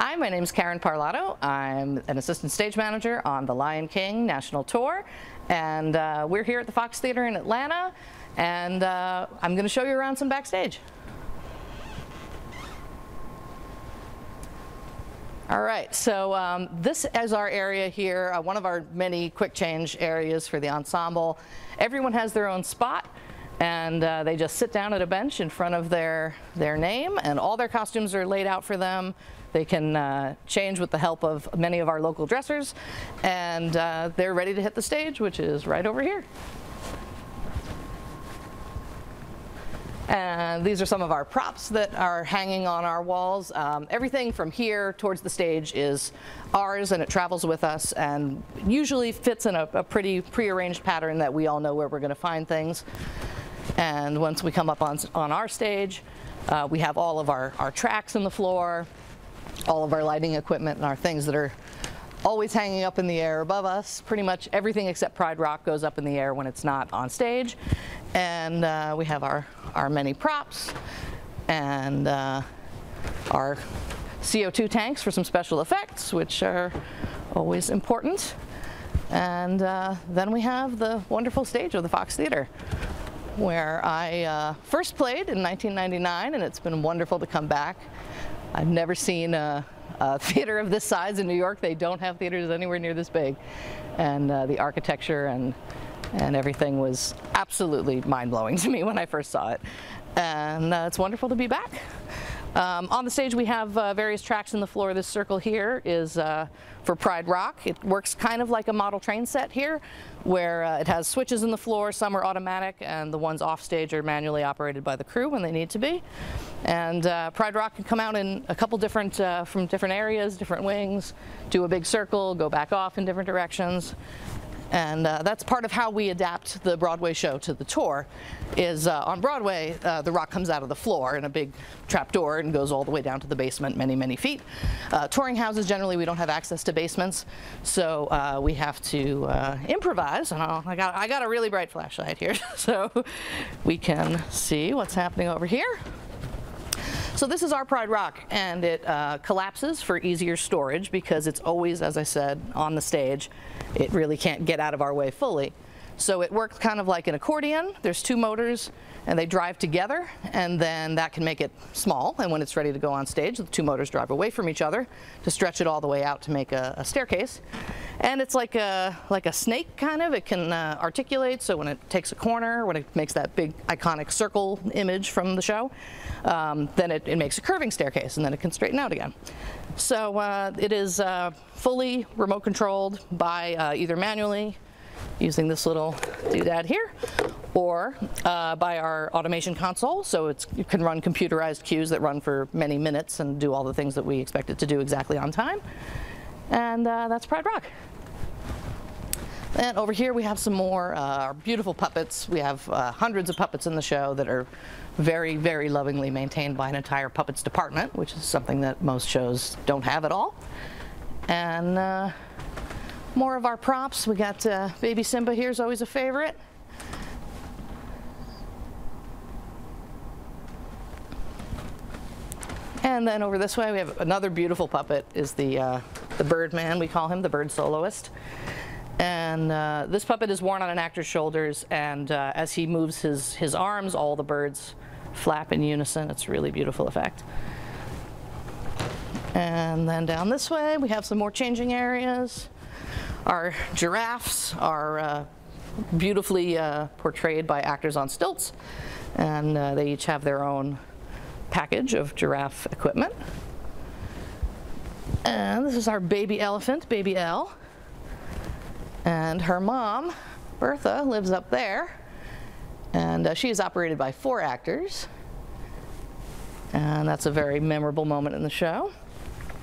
Hi, my name is Karen Parlato. I'm an assistant stage manager on the Lion King National Tour, and we're here at the Fox Theater in Atlanta, and I'm going to show you around some backstage. All right, so this is our area here, one of our many quick change areas for the ensemble. Everyone has their own spot, and they just sit down at a bench in front of their name, and all their costumes are laid out for them. They can change with the help of many of our local dressers, and they're ready to hit the stage, which is right over here. And these are some of our props that are hanging on our walls. Everything from here towards the stage is ours, and it travels with us and usually fits in a pretty prearranged pattern that we all know where we're going to find things. And once we come up on our stage, we have all of our tracks in the floor, all of our lighting equipment, and our things that are always hanging up in the air above us. Pretty much everything except Pride Rock goes up in the air when it's not on stage. And we have our many props and our CO2 tanks for some special effects, which are always important. And then we have the wonderful stage of the Fox Theater, where I first played in 1999, and it's been wonderful to come back. I've never seen a theater of this size in New York. They don't have theaters anywhere near this big. And the architecture and everything was absolutely mind-blowing to me when I first saw it. And it's wonderful to be back. On the stage we have various tracks in the floor. This circle here is for Pride Rock. It works kind of like a model train set here, where it has switches in the floor. Some are automatic, and the ones off stage are manually operated by the crew when they need to be. And Pride Rock can come out in a couple different, from different areas, different wings, do a big circle, go back off in different directions. And that's part of how we adapt the Broadway show to the tour, is on Broadway, the rock comes out of the floor in a big trap door and goes all the way down to the basement, many, many feet. Touring houses, generally, we don't have access to basements, so we have to improvise. And I got a really bright flashlight here, so we can see what's happening over here. So this is our Pride Rock, and it collapses for easier storage because it's always, as I said, on the stage. It really can't get out of our way fully. So it works kind of like an accordion. There's two motors, and they drive together, and then that can make it small. And when it's ready to go on stage, the two motors drive away from each other to stretch it all the way out to make a staircase. And it's like a snake, kind of. It can articulate, so when it takes a corner, when it makes that big iconic circle image from the show, then it makes a curving staircase, and then it can straighten out again. So it is fully remote controlled by either manually, using this little doodad here, or by our automation console. So it can run computerized cues that run for many minutes and do all the things that we expect it to do exactly on time. And that's Pride Rock. And over here we have some more our beautiful puppets. We have hundreds of puppets in the show that are very, very lovingly maintained by an entire puppets department, which is something that most shows don't have at all. And more of our props. We got baby Simba here is always a favorite. And then over this way we have another beautiful puppet, is the Birdman, we call him, the bird soloist. And this puppet is worn on an actor's shoulders, and as he moves his arms, all the birds flap in unison. It's a really beautiful effect. And then down this way we have some more changing areas. Our giraffes are beautifully portrayed by actors on stilts, and they each have their own package of giraffe equipment. And this is our baby elephant, Baby Elle. And her mom, Bertha, lives up there, and she is operated by 4 actors. And that's a very memorable moment in the show.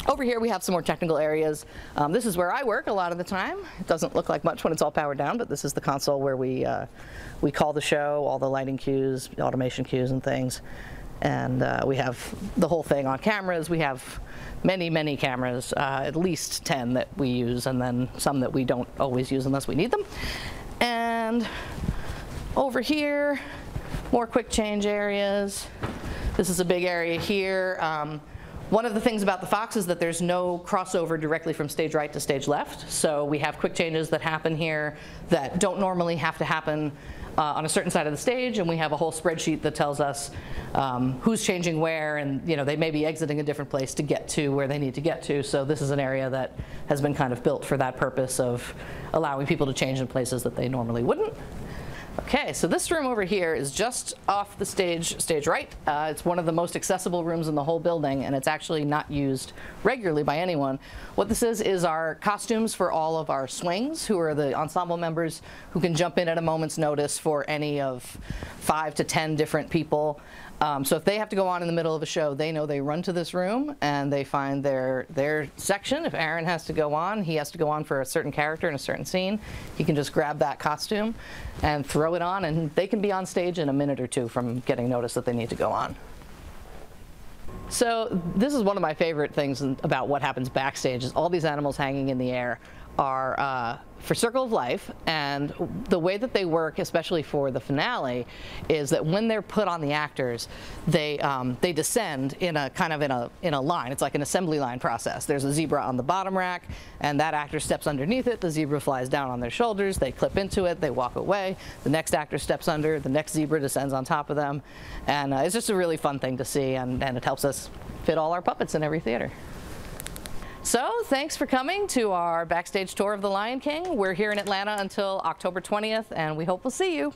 Over here we have some more technical areas. This is where I work a lot of the time. It doesn't look like much when it's all powered down, but this is the console where we call the show, all the lighting cues, automation cues and things. And we have the whole thing on cameras. We have many, many cameras, at least 10 that we use, and then some that we don't always use unless we need them. And over here, more quick change areas. This is a big area here. One of the things about the Fox is that there's no crossover directly from stage right to stage left. So we have quick changes that happen here that don't normally have to happen on a certain side of the stage, and we have a whole spreadsheet that tells us who's changing where, and they may be exiting a different place to get to where they need to get to. So this is an area that has been kind of built for that purpose of allowing people to change in places that they normally wouldn't. Okay, so this room over here is just off the stage right. It's one of the most accessible rooms in the whole building, and it's actually not used regularly by anyone. What this is our costumes for all of our swings, who are the ensemble members who can jump in at a moment's notice for any of 5 to 10 different people. So if they have to go on in the middle of a show, they know they run to this room and they find their section. If Aaron has to go on, he has to go on for a certain character in a certain scene, he can just grab that costume and throw it on, and they can be on stage in a minute or two from getting notice that they need to go on. So this is one of my favorite things about what happens backstage, is all these animals hanging in the air are for Circle of Life, and the way that they work, especially for the finale, is that when they're put on the actors, they descend in a line. It's like an assembly line process. There's a zebra on the bottom rack, and that actor steps underneath it. The zebra flies down on their shoulders. They clip into it. They walk away. The next actor steps under. The next zebra descends on top of them, and it's just a really fun thing to see, and it helps us fit all our puppets in every theater. So thanks for coming to our backstage tour of The Lion King. We're here in Atlanta until October 20th, and we hope we'll see you.